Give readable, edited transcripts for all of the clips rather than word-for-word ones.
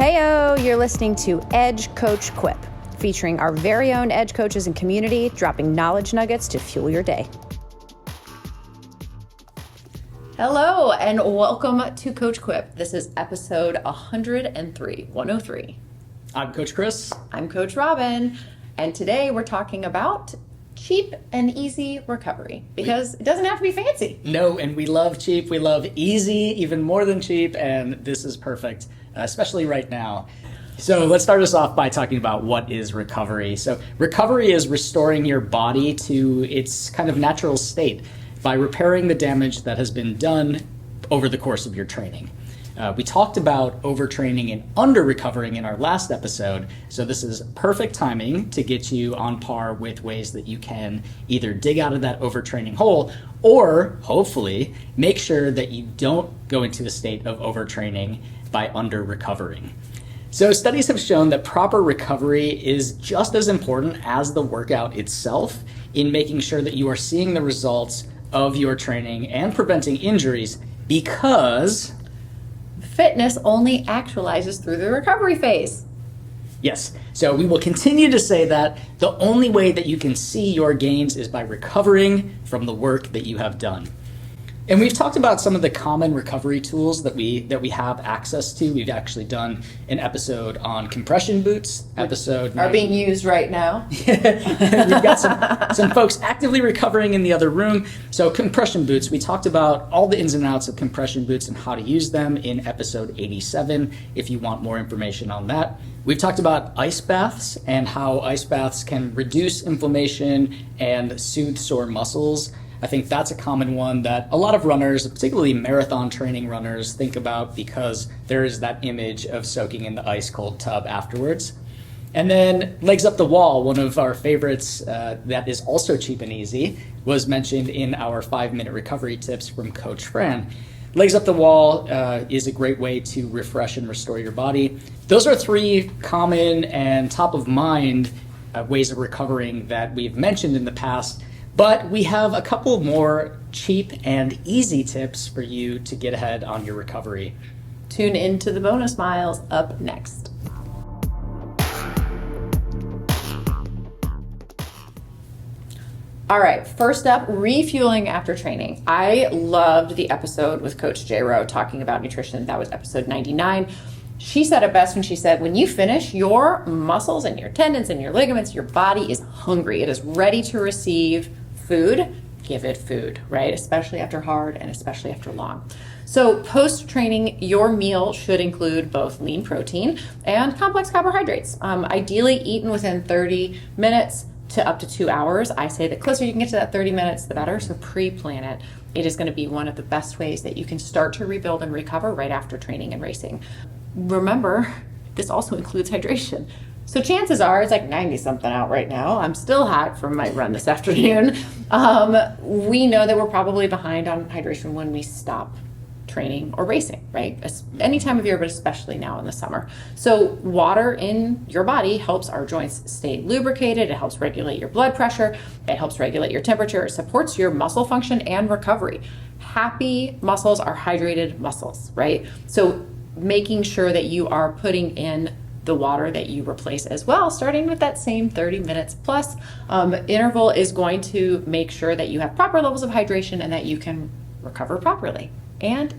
Heyo, you're listening to Edge Coach Quip, featuring our very own Edge coaches and community, dropping knowledge nuggets to fuel your day. Hello, and welcome to Coach Quip. This is episode 103. I'm Coach Chris. I'm Coach Robyn, and today we're talking about cheap and easy recovery, because it doesn't have to be fancy. No, and we love cheap. We love easy, even more than cheap, and this is perfect, especially right now. So let's start us off by talking about what is recovery. So recovery is restoring your body to its kind of natural state by repairing the damage that has been done over the course of your training. We talked about overtraining and under-recovering in our last episode, so this is perfect timing to get you on par with ways that you can either dig out of that overtraining hole or, hopefully, make sure that you don't go into a state of overtraining by under-recovering. So studies have shown that proper recovery is just as important as the workout itself in making sure that you are seeing the results of your training and preventing injuries, because fitness only actualizes through the recovery phase. Yes, so we will continue to say that the only way that you can see your gains is by recovering from the work that you have done. And we've talked about some of the common recovery tools that we have access to. We've actually done an episode on compression boots, episode are being used right now. We've got some folks actively recovering in the other room. So compression boots, we talked about all the ins and outs of compression boots and how to use them in episode 87, if you want more information on that. We've talked about ice baths and how ice baths can reduce inflammation and soothe sore muscles. I think that's a common one that a lot of runners, particularly marathon training runners, think about because there is that image of soaking in the ice cold tub afterwards. And then legs up the wall, one of our favorites that is also cheap and easy, was mentioned in our 5-minute recovery tips from Coach Fran. Legs up the wall is a great way to refresh and restore your body. Those are 3 common and top of mind ways of recovering that we've mentioned in the past. But we have a couple more cheap and easy tips for you to get ahead on your recovery. Tune into the bonus miles up next. All right, first up, refueling after training. I loved the episode with Coach J. Rowe talking about nutrition. That was episode 99. She said it best when she said, when you finish, your muscles and your tendons and your ligaments, your body is hungry. It is ready to receive food. Give it food, right? Especially after hard and especially after long. So post-training, your meal should include both lean protein and complex carbohydrates, ideally eaten within 30 minutes to up to 2 hours. I say the closer you can get to that 30 minutes, the better. So pre-plan it. It is going to be one of the best ways that you can start to rebuild and recover right after training and racing. Remember, this also includes hydration. So chances are, it's like 90 something out right now. I'm still hot from my run this afternoon. We know that we're probably behind on hydration when we stop training or racing, right? Any time of year, but especially now in the summer. So water in your body helps our joints stay lubricated. It helps regulate your blood pressure. It helps regulate your temperature. It supports your muscle function and recovery. Happy muscles are hydrated muscles, right? So making sure that you are putting in the water that you replace as well, starting with that same 30 minutes plus interval, is going to make sure that you have proper levels of hydration and that you can recover properly. And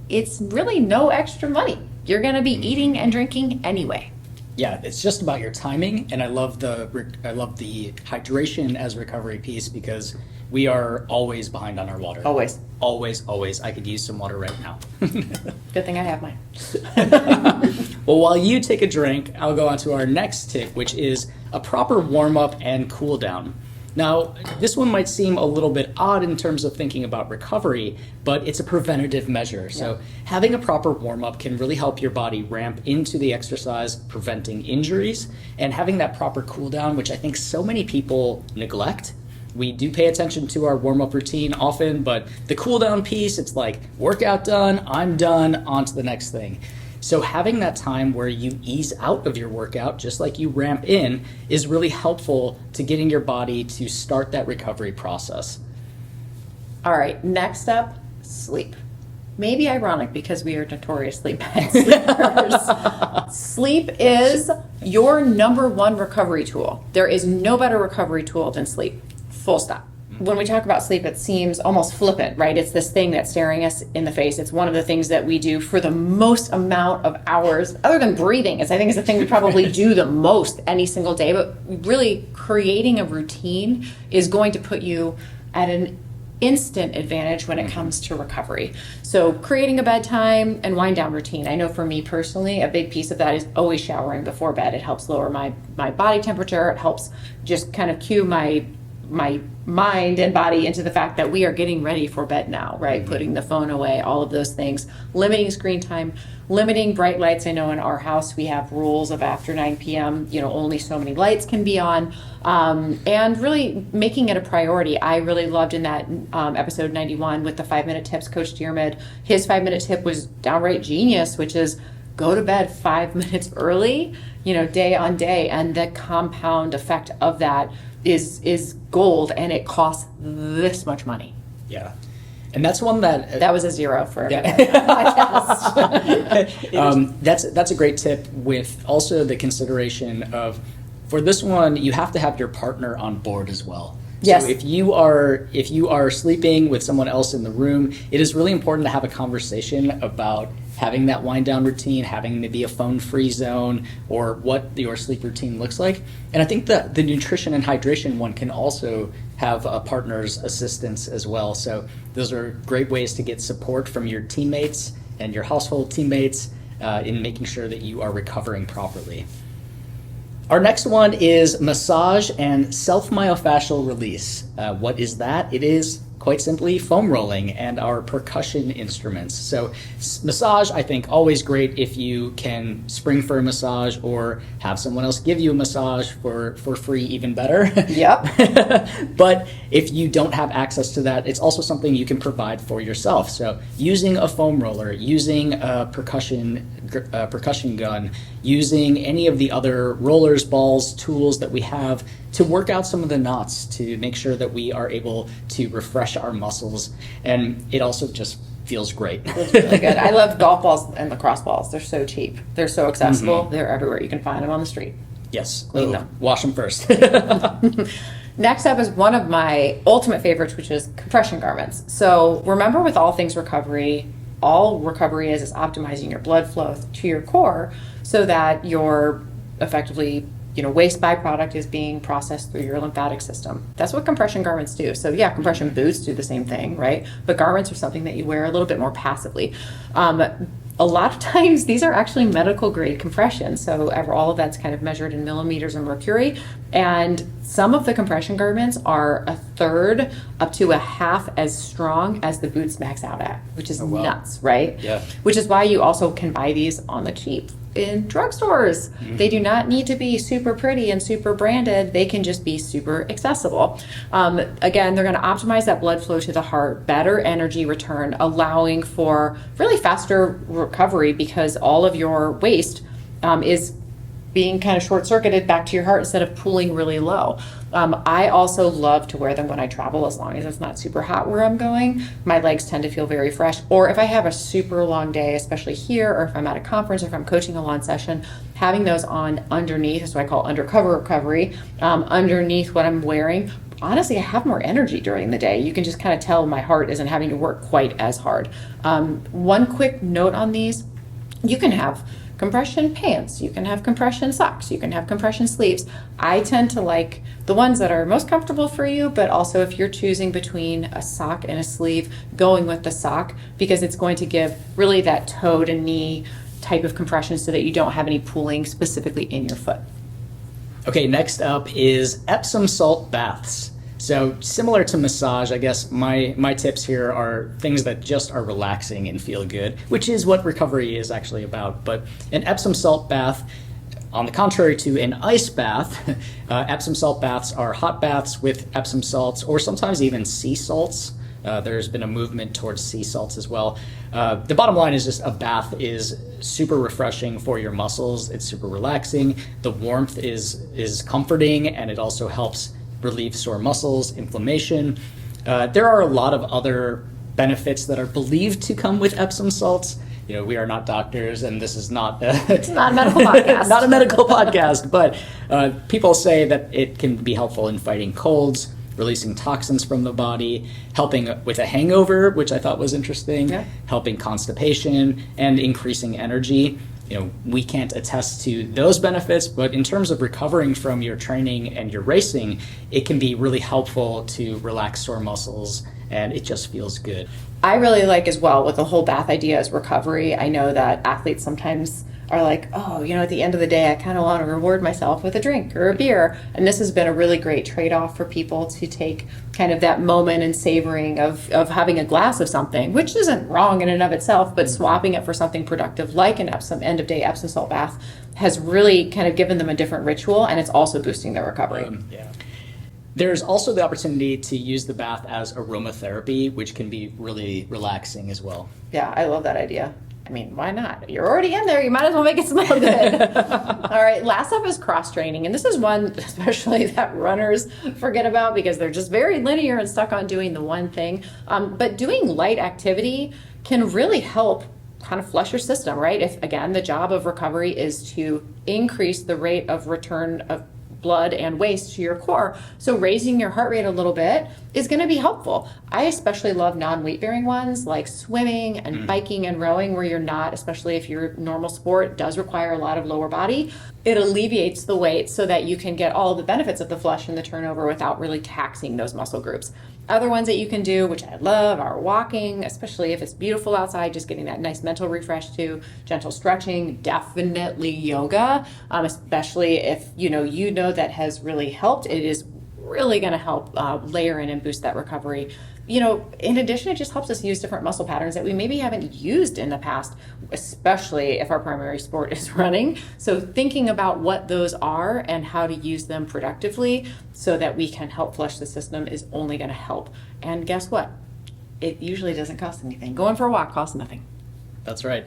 it's really no extra money. You're going to be eating and drinking anyway. Yeah, it's just about your timing, and I love the hydration as recovery piece, because we are always behind on our water. Always. Always. I could use some water right now. Good thing I have mine. Well, while you take a drink, I'll go on to our next tip, which is a proper warm-up and cool-down. Now, this one might seem a little bit odd in terms of thinking about recovery, but it's a preventative measure. So having a proper warm-up can really help your body ramp into the exercise, preventing injuries, and having that proper cool-down, which I think so many people neglect. We do pay attention to our warm-up routine often, but the cool-down piece, it's like, workout done, I'm done, on to the next thing. So having that time where you ease out of your workout, just like you ramp in, is really helpful to getting your body to start that recovery process. All right, next up, sleep. maybe ironic because we are notoriously bad sleepers. Sleep is your number one recovery tool. There is no better recovery tool than sleep. Full stop. When we talk about sleep, it seems almost flippant, right? It's this thing that's staring us in the face. It's one of the things that we do for the most amount of hours, other than breathing. I think it's the thing we probably do the most any single day. But really, creating a routine is going to put you at an instant advantage when it comes to recovery. So creating a bedtime and wind down routine. I know for me personally, a big piece of that is always showering before bed. It helps lower my body temperature. It helps just kind of cue my mind and body into the fact that we are getting ready for bed now, right? Putting the phone away, all of those things, limiting screen time, limiting bright lights. I know in our house we have rules of after 9 p.m., only so many lights can be on, and really making it a priority. I really loved in that episode 91 with the 5-minute tips, Coach Diermid, his 5-minute tip was downright genius, which is go to bed 5 minutes early, day on day, and the compound effect of that is gold, and it costs this much money. Yeah. And that's one that was a 0 for yeah. That's a great tip, with also the consideration of, for this one, you have to have your partner on board as well. Yes. So if you are sleeping with someone else in the room, it is really important to have a conversation about having that wind down routine, having maybe a phone-free zone, or what your sleep routine looks like. And I think that the nutrition and hydration one can also have a partner's assistance as well. So those are great ways to get support from your teammates and your household teammates in making sure that you are recovering properly. Our next one is massage and self-myofascial release. What is that? It is quite simply foam rolling and our percussion instruments. So massage, I think, always great if you can spring for a massage or have someone else give you a massage for free, even better. Yep. But if you don't have access to that, it's also something you can provide for yourself. So using a foam roller, using a percussion gun, using any of the other rollers, balls, tools that we have to work out some of the knots, to make sure that we are able to refresh our muscles. And it also just feels great. It's really good. I love golf balls and lacrosse balls. They're so cheap. They're so accessible. Mm-hmm. They're everywhere. You can find them on the street. Yes. Clean them. Wash them first. Next up is one of my ultimate favorites, which is compression garments. So remember, with all things recovery, all recovery is optimizing your blood flow to your core so that your effectively waste byproduct is being processed through your lymphatic system. That's what compression garments do. So yeah, compression boots do the same thing, right? But garments are something that you wear a little bit more passively. A lot of times these are actually medical grade compression. So all of that's kind of measured in millimeters of mercury. And some of the compression garments are 1/3 up to 1/2 as strong as the boots max out at, which is nuts, right? Yeah. Which is why you also can buy these on the cheap in drugstores. Mm-hmm. They do not need to be super pretty and super branded. They can just be super accessible. Again, they're going to optimize that blood flow to the heart, better energy return, allowing for really faster recovery because all of your waste is being kind of short-circuited back to your heart instead of pooling really low. I also love to wear them when I travel, as long as it's not super hot where I'm going. My legs tend to feel very fresh. Or if I have a super long day, especially here, or if I'm at a conference, or if I'm coaching a lawn session, having those on underneath is what I call undercover recovery, underneath what I'm wearing. Honestly, I have more energy during the day. You can just kind of tell my heart isn't having to work quite as hard. One quick note on these, you can have compression pants, you can have compression socks, you can have compression sleeves. I tend to like the ones that are most comfortable for you, but also if you're choosing between a sock and a sleeve, going with the sock, because it's going to give really that toe to knee type of compression so that you don't have any pooling specifically in your foot. Okay, next up is Epsom salt baths. So similar to massage, I guess my tips here are things that just are relaxing and feel good, which is what recovery is actually about. But an Epsom salt bath, on the contrary to an ice bath, Epsom salt baths are hot baths with Epsom salts, or sometimes even sea salts. There's been a movement towards sea salts as well. The bottom line is just a bath is super refreshing for your muscles. It's super relaxing. The warmth is comforting, and it also helps relieve sore muscles, inflammation. There are a lot of other benefits that are believed to come with Epsom salts. We are not doctors, and this is not it's not a medical podcast. Not a medical podcast, but people say that it can be helpful in fighting colds, releasing toxins from the body, helping with a hangover, which I thought was interesting, helping constipation, and increasing energy. We can't attest to those benefits, but in terms of recovering from your training and your racing, it can be really helpful to relax sore muscles, and it just feels good. I really like as well with the whole bath idea as recovery. I know that athletes sometimes are like, at the end of the day, I kind of want to reward myself with a drink or a beer. And this has been a really great trade-off for people to take kind of that moment and savoring of having a glass of something, which isn't wrong in and of itself, but swapping it for something productive like an end-of-day Epsom salt bath has really kind of given them a different ritual, and it's also boosting their recovery. There's also the opportunity to use the bath as aromatherapy, which can be really relaxing as well. Yeah, I love that idea. I mean, why not? You're already in there. You might as well make it smell good. All right, last up is cross-training. And this is one especially that runners forget about because they're just very linear and stuck on doing the one thing. But doing light activity can really help kind of flush your system, right? If, again, the job of recovery is to increase the rate of return of blood and waste to your core. So raising your heart rate a little bit is going to be helpful. I especially love non-weight bearing ones like swimming and biking and rowing, where you're not, especially if your normal sport does require a lot of lower body. It alleviates the weight so that you can get all the benefits of the flush and the turnover without really taxing those muscle groups. Other ones that you can do, which I love, are walking, especially if it's beautiful outside, just getting that nice mental refresh too. Gentle stretching, definitely yoga, especially if you know that has really helped. It is really going to help layer in and boost that recovery. In addition, it just helps us use different muscle patterns that we maybe haven't used in the past, especially if our primary sport is running. So thinking about what those are and how to use them productively so that we can help flush the system is only going to help. And guess what? It usually doesn't cost anything. Going for a walk costs nothing. That's right.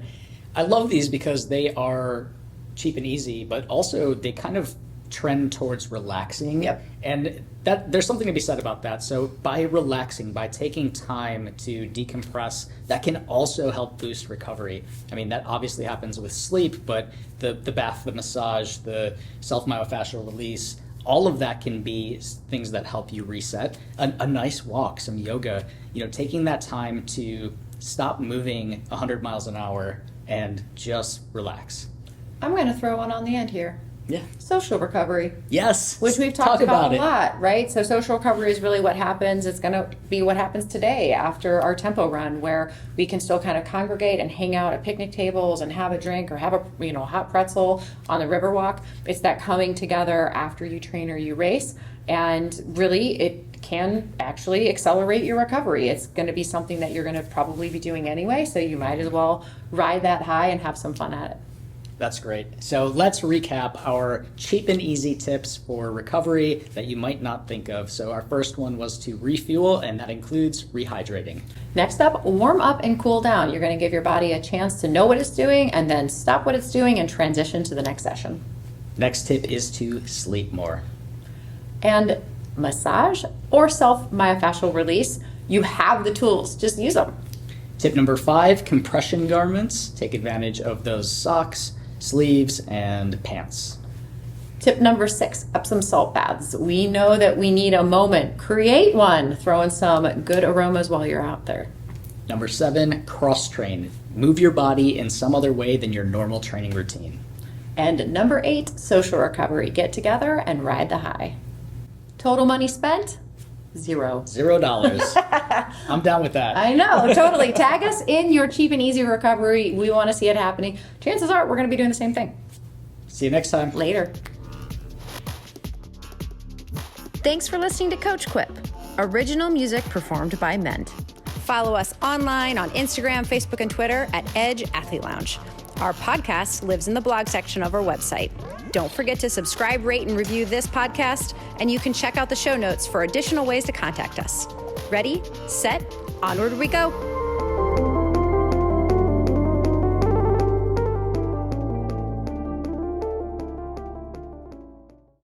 I love these because they are cheap and easy, but also they kind of trend towards relaxing. Yep. And that there's something to be said about that. So by relaxing, by taking time to decompress, that can also help boost recovery. I mean, that obviously happens with sleep, but the bath, the massage, the self-myofascial release, all of that can be things that help you reset. A nice walk, some yoga, taking that time to stop moving 100 miles an hour and just relax. I'm going to throw one on the end here. Yeah. Social recovery. Yes. Which we've talked about a lot, right? So social recovery is really what happens. It's going to be what happens today after our tempo run, where we can still kind of congregate and hang out at picnic tables and have a drink or have a hot pretzel on the Riverwalk. It's that coming together after you train or you race. And really, it can actually accelerate your recovery. It's going to be something that you're going to probably be doing anyway, so you might as well ride that high and have some fun at it. That's great. So let's recap our cheap and easy tips for recovery that you might not think of. So our first one was to refuel, and that includes rehydrating. Next up, warm up and cool down. You're going to give your body a chance to know what it's doing and then stop what it's doing and transition to the next session. Next tip is to sleep more. And massage or self-myofascial release, you have the tools, just use them. Tip number 5, compression garments. Take advantage of those socks, sleeves, and pants. Tip number 6, Epsom salt baths. We know that we need a moment. Create one. Throw in some good aromas while you're out there. Number 7, cross-train. Move your body in some other way than your normal training routine. And number 8, social recovery. Get together and ride the high. Total money spent? $0. $0. I'm down with that. I know, totally. Tag us in your cheap and easy recovery. We want to see it happening. Chances are we're going to be doing the same thing. See you next time. Later. Thanks for listening to Coach Quip. Original music performed by Ment. Follow us online on Instagram, Facebook, and Twitter at Edge Athlete Lounge. Our podcast lives in the blog section of our website. Don't forget to subscribe, rate, and review this podcast, and you can check out the show notes for additional ways to contact us. Ready, set, onward we go.